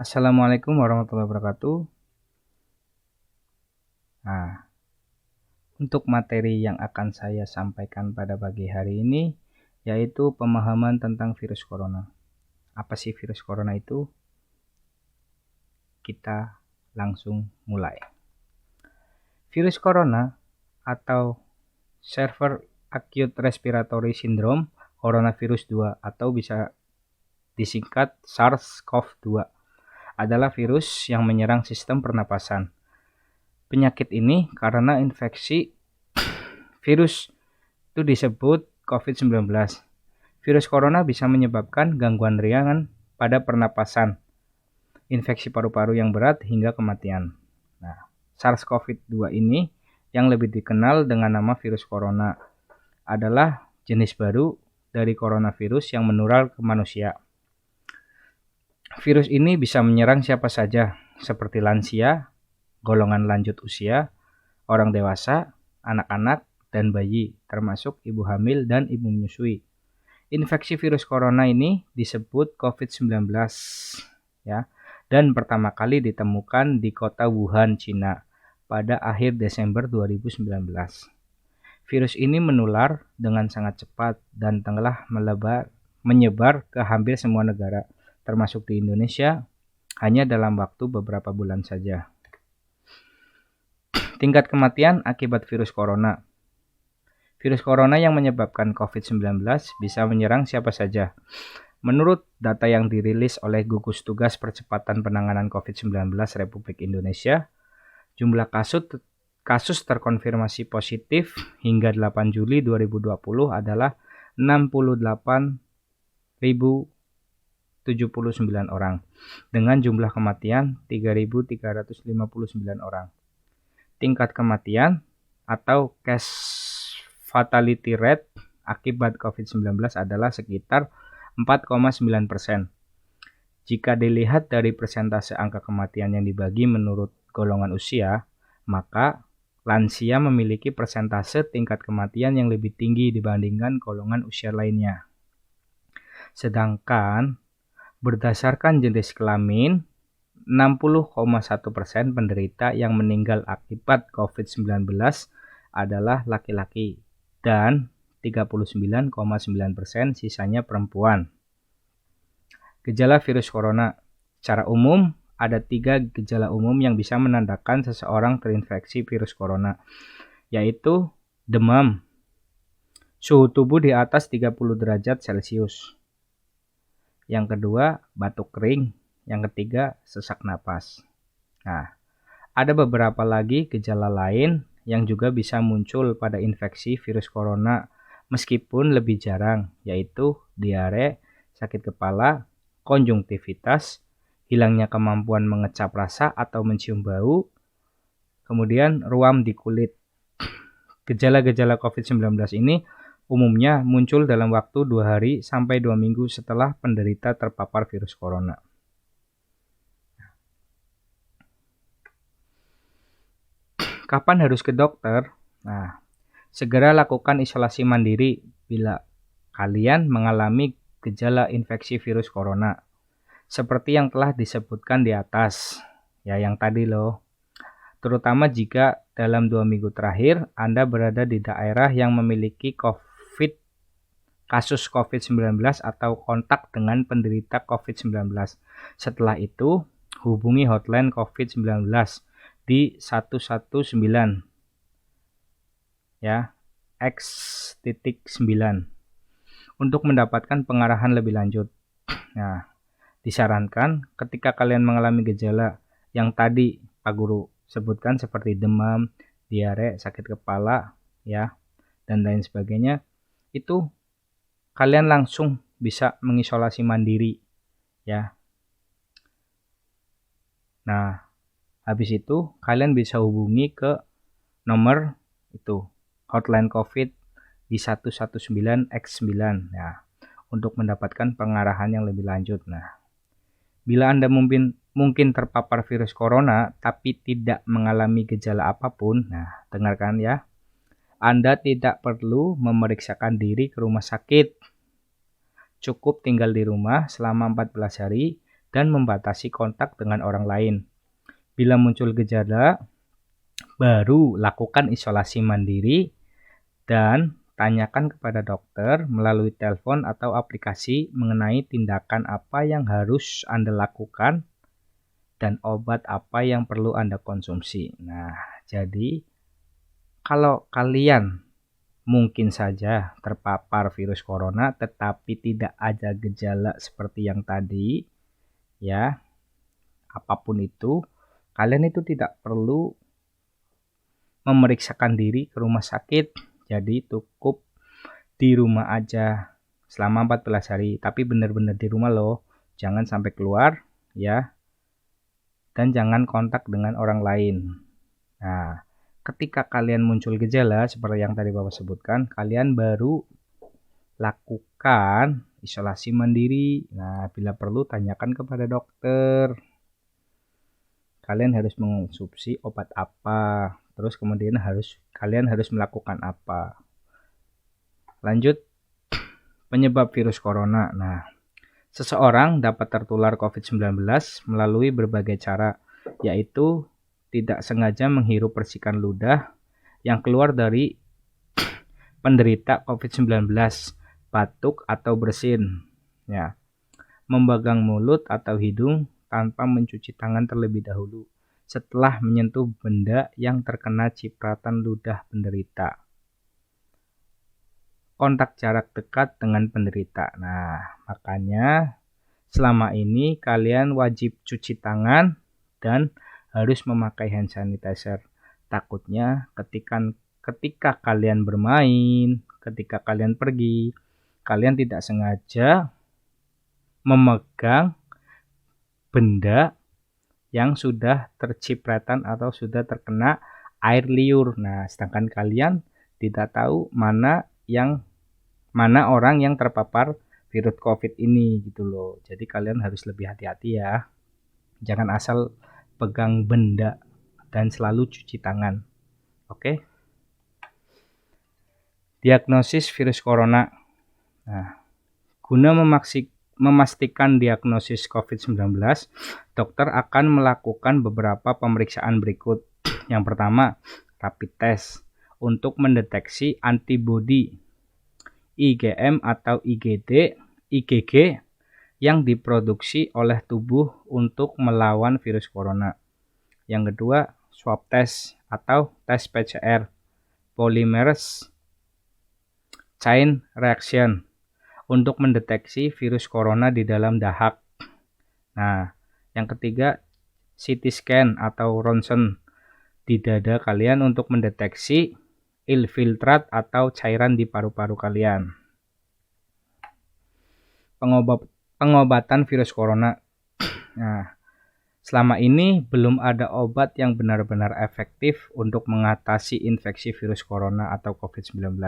Assalamualaikum warahmatullahi wabarakatuh. Nah, untuk materi yang akan saya sampaikan pada pagi hari ini yaitu pemahaman tentang virus corona. Apa sih virus corona itu? Kita langsung mulai. Virus corona atau Severe Acute Respiratory Syndrome Coronavirus 2 atau bisa disingkat SARS-CoV-2 adalah virus yang menyerang sistem pernapasan. Penyakit ini karena infeksi virus itu disebut COVID-19. Virus corona bisa menyebabkan gangguan ringan pada pernapasan, infeksi paru-paru yang berat hingga kematian. Nah, SARS-CoV-2 ini yang lebih dikenal dengan nama virus corona adalah jenis baru dari coronavirus yang menular ke manusia. Virus ini bisa menyerang siapa saja, seperti lansia, golongan lanjut usia, orang dewasa, anak-anak, dan bayi, termasuk ibu hamil dan ibu menyusui. Infeksi virus corona ini disebut COVID-19 ya, dan pertama kali ditemukan di kota Wuhan, Cina pada akhir Desember 2019. Virus ini menular dengan sangat cepat dan telah menyebar ke hampir semua negara, termasuk di Indonesia, hanya dalam waktu beberapa bulan saja. Tingkat kematian akibat virus corona. Virus corona yang menyebabkan COVID-19 bisa menyerang siapa saja. Menurut data yang dirilis oleh Gugus Tugas Percepatan Penanganan COVID-19 Republik Indonesia, jumlah kasus terkonfirmasi positif hingga 8 Juli 2020 adalah 68.079 orang, dengan jumlah kematian 3.359 orang. Tingkat kematian atau case fatality rate akibat COVID-19 adalah sekitar 4,9%. Jika dilihat dari persentase angka kematian yang dibagi menurut golongan usia, maka lansia memiliki persentase tingkat kematian yang lebih tinggi dibandingkan golongan usia lainnya. Sedangkan berdasarkan jenis kelamin, 60,1% penderita yang meninggal akibat COVID-19 adalah laki-laki dan 39,9% sisanya perempuan. Gejala virus corona. Secara umum, ada 3 gejala umum yang bisa menandakan seseorang terinfeksi virus corona, yaitu demam, suhu tubuh di atas 30 derajat Celcius. Yang kedua, batuk kering. Yang ketiga, sesak napas. Nah, ada beberapa lagi gejala lain yang juga bisa muncul pada infeksi virus corona meskipun lebih jarang, yaitu diare, sakit kepala, konjungtivitas, hilangnya kemampuan mengecap rasa atau mencium bau, kemudian ruam di kulit. Gejala-gejala COVID-19 ini umumnya muncul dalam waktu 2 hari sampai 2 minggu setelah penderita terpapar virus corona. Kapan harus ke dokter? Nah, segera lakukan isolasi mandiri bila kalian mengalami gejala infeksi virus corona. Seperti yang telah disebutkan di atas, ya yang tadi loh. Terutama jika dalam 2 minggu terakhir Anda berada di daerah yang memiliki kasus COVID-19 atau kontak dengan penderita COVID-19. Setelah itu, hubungi hotline COVID-19 di 119 ya, X.9 untuk mendapatkan pengarahan lebih lanjut. Nah, disarankan ketika kalian mengalami gejala yang tadi Pak Guru sebutkan seperti demam, diare, sakit kepala, ya, dan lain sebagainya, itu kalian langsung bisa mengisolasi mandiri, ya. Nah, habis itu kalian bisa hubungi ke nomor itu hotline COVID di 119X9 ya, untuk mendapatkan pengarahan yang lebih lanjut. Nah, bila Anda mungkin terpapar virus corona tapi tidak mengalami gejala apapun, nah dengarkan ya. Anda tidak perlu memeriksakan diri ke rumah sakit. Cukup tinggal di rumah selama 14 hari, dan membatasi kontak dengan orang lain. Bila muncul gejala, baru lakukan isolasi mandiri dan tanyakan kepada dokter melalui telepon atau aplikasi mengenai tindakan apa yang harus Anda lakukan dan obat apa yang perlu Anda konsumsi. Nah, jadi kalau kalian mungkin saja terpapar virus corona tetapi tidak ada gejala seperti yang tadi, ya, apapun itu, kalian itu tidak perlu memeriksakan diri ke rumah sakit. Jadi cukup di rumah aja selama 14 hari, tapi benar-benar di rumah loh. Jangan sampai keluar, ya. Dan jangan kontak dengan orang lain. Nah, ketika kalian muncul gejala seperti yang tadi Bapak sebutkan, kalian baru lakukan isolasi mandiri. Nah, bila perlu tanyakan kepada dokter. Kalian harus mengonsumsi obat apa, terus kemudian kalian harus melakukan apa. Lanjut, penyebab virus corona. Nah, seseorang dapat tertular COVID-19 melalui berbagai cara, yaitu tidak sengaja menghirup percikan ludah yang keluar dari penderita COVID-19, batuk atau bersin, ya, memegang mulut atau hidung tanpa mencuci tangan terlebih dahulu setelah menyentuh benda yang terkena cipratan ludah penderita. Kontak jarak dekat dengan penderita. Nah, makanya selama ini kalian wajib cuci tangan dan harus memakai hand sanitizer. Takutnya ketika kalian bermain, ketika kalian pergi, kalian tidak sengaja memegang benda yang sudah tercipratan atau sudah terkena air liur. Nah, sedangkan kalian tidak tahu mana orang yang terpapar virus COVID ini gitu loh. Jadi kalian harus lebih hati-hati ya. Jangan asal pegang benda dan selalu cuci tangan. Oke? Diagnosis virus corona. Nah, guna memastikan diagnosis COVID-19, dokter akan melakukan beberapa pemeriksaan berikut. Yang pertama, rapid test untuk mendeteksi antibodi IgM atau IgG yang diproduksi oleh tubuh untuk melawan virus corona. Yang kedua, swab test atau tes PCR, polymerase chain reaction, untuk mendeteksi virus corona di dalam dahak. Nah, yang ketiga, CT scan atau ronsen di dada kalian untuk mendeteksi infiltrat atau cairan di paru-paru kalian. Pengobatan virus corona. Nah, selama ini belum ada obat yang benar-benar efektif untuk mengatasi infeksi virus corona atau COVID-19.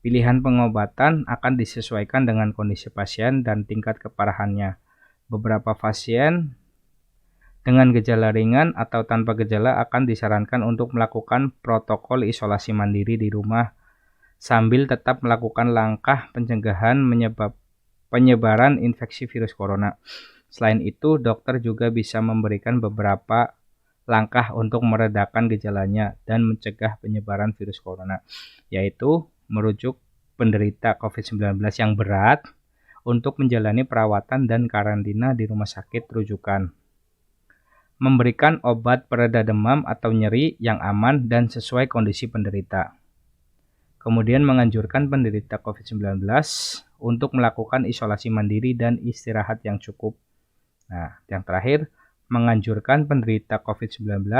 Pilihan pengobatan akan disesuaikan dengan kondisi pasien dan tingkat keparahannya. Beberapa pasien dengan gejala ringan atau tanpa gejala akan disarankan untuk melakukan protokol isolasi mandiri di rumah sambil tetap melakukan langkah pencegahan penyebaran infeksi virus corona. Selain itu, dokter juga bisa memberikan beberapa langkah untuk meredakan gejalanya dan mencegah penyebaran virus corona, yaitu merujuk penderita COVID-19 yang berat untuk menjalani perawatan dan karantina di rumah sakit rujukan, memberikan obat pereda demam atau nyeri yang aman dan sesuai kondisi penderita. Kemudian menganjurkan penderita COVID-19 untuk melakukan isolasi mandiri dan istirahat yang cukup. Nah, yang terakhir, menganjurkan penderita COVID-19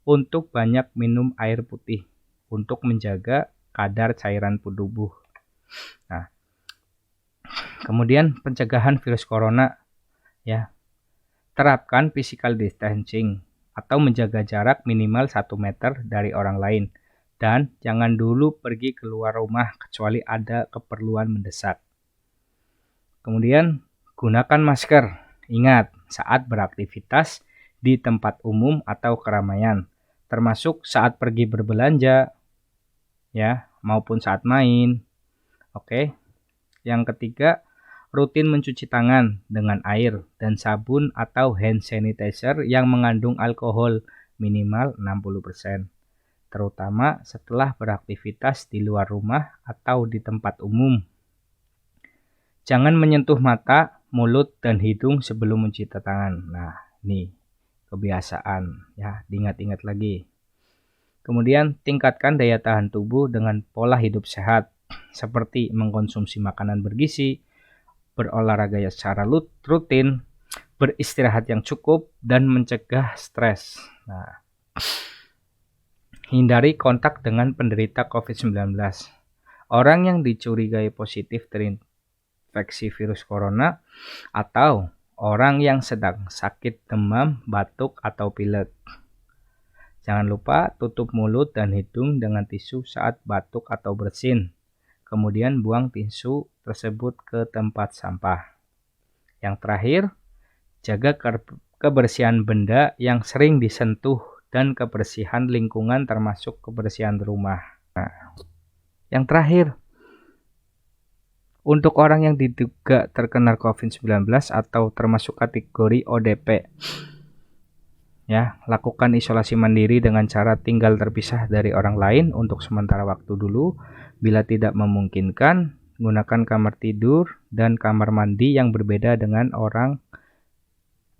untuk banyak minum air putih untuk menjaga kadar cairan tubuh. Nah, kemudian pencegahan virus corona, ya. Terapkan physical distancing atau menjaga jarak minimal 1 meter dari orang lain dan jangan dulu pergi keluar rumah kecuali ada keperluan mendesak. Kemudian gunakan masker. Ingat, saat beraktivitas di tempat umum atau keramaian, termasuk saat pergi berbelanja, ya, maupun saat main. Oke. Yang ketiga, Rutin mencuci tangan dengan air dan sabun atau hand sanitizer yang mengandung alkohol minimal 60%, terutama setelah beraktivitas di luar rumah atau di tempat umum. Jangan menyentuh mata, mulut, dan hidung sebelum mencuci tangan. Nah, ini kebiasaan ya, diingat-ingat lagi. Kemudian tingkatkan daya tahan tubuh dengan pola hidup sehat, seperti mengkonsumsi makanan bergizi, berolahraga secara rutin, beristirahat yang cukup, dan mencegah stres. Nah, hindari kontak dengan penderita COVID-19. Orang yang dicurigai positif terinfeksi virus corona atau orang yang sedang sakit demam, batuk, atau pilek. Jangan lupa tutup mulut dan hidung dengan tisu saat batuk atau bersin. Kemudian buang tisu tersebut ke tempat sampah. Yang terakhir, jaga kebersihan benda yang sering disentuh dan kebersihan lingkungan termasuk kebersihan rumah. Nah, yang terakhir, untuk orang yang diduga terkena COVID-19 atau termasuk kategori ODP, ya, lakukan isolasi mandiri dengan cara tinggal terpisah dari orang lain untuk sementara waktu dulu. Bila tidak memungkinkan, gunakan kamar tidur dan kamar mandi yang berbeda dengan orang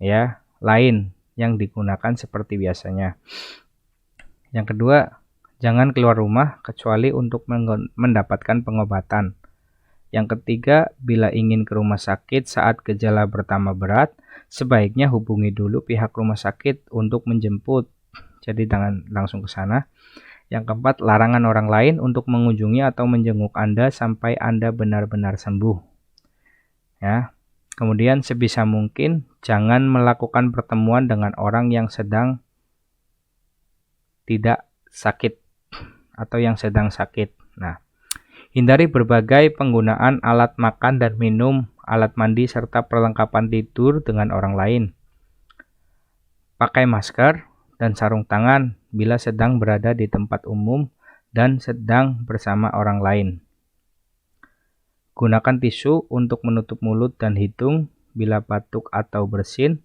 ya lain yang digunakan seperti biasanya. Yang kedua, jangan keluar rumah kecuali untuk mendapatkan pengobatan. Yang ketiga, bila ingin ke rumah sakit saat gejala bertambah berat, sebaiknya hubungi dulu pihak rumah sakit untuk menjemput. Jadi jangan langsung ke sana. Yang keempat, larangan orang lain untuk mengunjungi atau menjenguk Anda sampai Anda benar-benar sembuh. Ya. Kemudian sebisa mungkin jangan melakukan pertemuan dengan orang yang sedang tidak sakit atau yang sedang sakit. Nah, hindari berbagai penggunaan alat makan dan minum, alat mandi, serta perlengkapan tidur dengan orang lain. Pakai masker dan sarung tangan bila sedang berada di tempat umum dan sedang bersama orang lain. Gunakan tisu untuk menutup mulut dan hidung bila batuk atau bersin,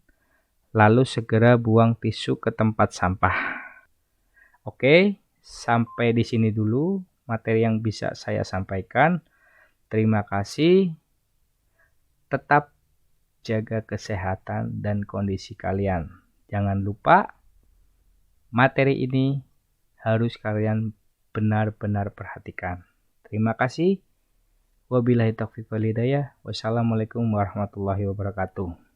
lalu segera buang tisu ke tempat sampah. Oke, sampai di sini dulu materi yang bisa saya sampaikan. Terima kasih. Tetap jaga kesehatan dan kondisi kalian. Jangan lupa materi ini harus kalian benar-benar perhatikan. Terima kasih. Wabillahi taufiq wal hidayah. Wassalamualaikum warahmatullahi wabarakatuh.